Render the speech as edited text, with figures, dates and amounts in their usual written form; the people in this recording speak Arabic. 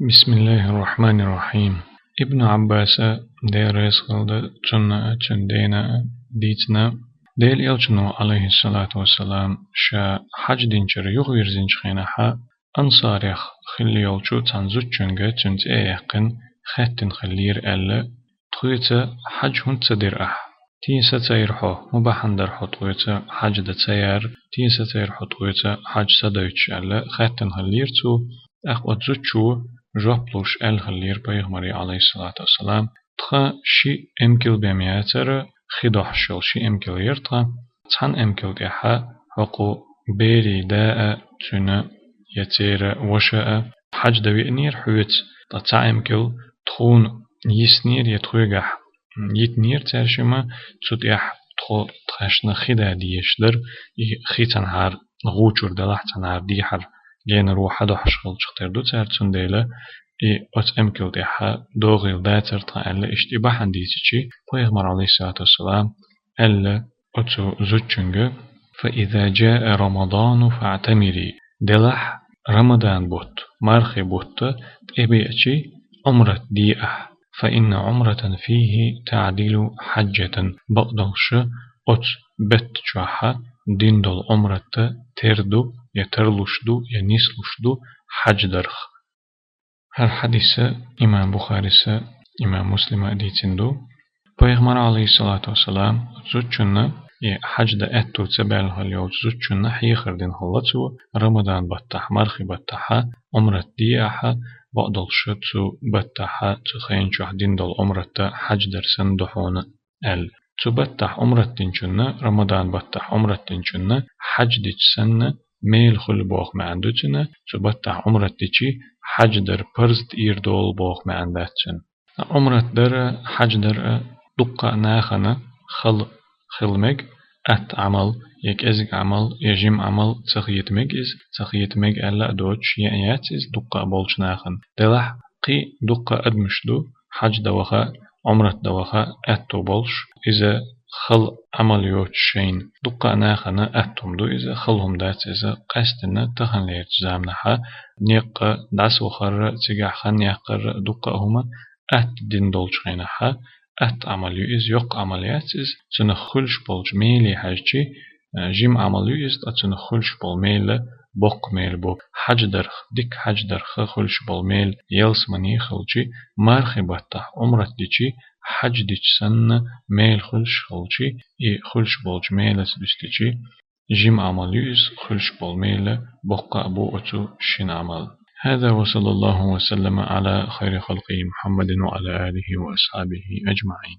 بسم الله الرحمن الرحيم. ابن عباس ديريس غلد تنا تندينا ديتنا ديل يلجنو عليه الصلاة والسلام شا حج دينجر يغير زنج خينحا أنصاريخ خلي يلجو تنزوج جنجة تنت ايقن خاتن خلير ألا تخيط حج هنت تدير تيسا تيرحو مباحن درحو طويتا حج دا تيار تيسا تيرحو طويتا حج سدويتش ألا خاتن خلير تو أخوات زوجو جابلوش خلير بيغمري عليه الصلاة والسلام تخا شي امكل بمياتر خدوح شل شي امكل يرتخا تحن امكل إحا حقو بيري داء تنا يتير وشاء حج دوي نير حوت تتع امكل تخون يسنير يتخوغح يتنير ترشما تسوت إح تخو تخشنا خدا ديشدر خيتن هار غوچور دلحتن هار ديحر جين روح دو حشغل شختر دو تارتون ديلا أت أمكل ديحا دوغيل داتر تا ألا اشتباه ديتشي بيغمر عليه الصلاة والسلام ألا أتو زوجنغ فإذا جاء رمضان فاعتمري دلح رمضان بوت مارخي بوت إبيأتي عمرة ديئة فإن عمرة فيه تعديل حجة بقدرش أت بت جاحا دين دول عمرة تردو يترلشدو ينسلشدو حج درخ هر حديث إمام بخاري إمام مسلم أديتندو بيغمر عليه الصلاة والسلام زوجنا حج دا أتو تبال هاليوت زوجنا حيخر دين هلتو رمضان بطح مرخي بطحا عمرة دياحا بقدل شتو بطحا تخين شوح دين دول عمرة حج درسن دحون تبتح عمرة تنشنا رمضان بطح عمرة تنشنا حج ديش سنة ميل خل بوخ ما عندوتنا تبتح عمرة ديشي حج در برزد إير دول بوخ ما عنداتشن عمرة در حج در دقة ناخنا خلمج أت عمل يك أزق عمل يجيم عمل تخيت مجز تخيت مج ألا دوتش يأياتز دقة بولش ناخن دلح قي دقة أدمشدو حج دوخا عمرة دوخا أتو بولش إذا خل عمل يوتشين دقة ناخنا أتم دو إذا خلهم دات إذا قستنا تخن ليت زامنها نيق داس وخر تجاه خن يقر دقة هما أت دين دولش خينها أت عمل يوز يق عمليات إز تنخلش بولج ميلي حاجتي جيم عمل يوز تنخلش بول ميل بق ميل بو حج درخ ديك حج درخ خلش بول ميل يلس مني خلجي مارخي بطح عمرت ديشي حج ديش سن ميل خلش خلجي خلش بولج ميل سبستيشي جيم عمل يوز خلش بول ميل بق أبو أتو شين عمل هذا وصلى الله وسلم على خير خلقه محمد وعلى آله وأصحابه أجمعين.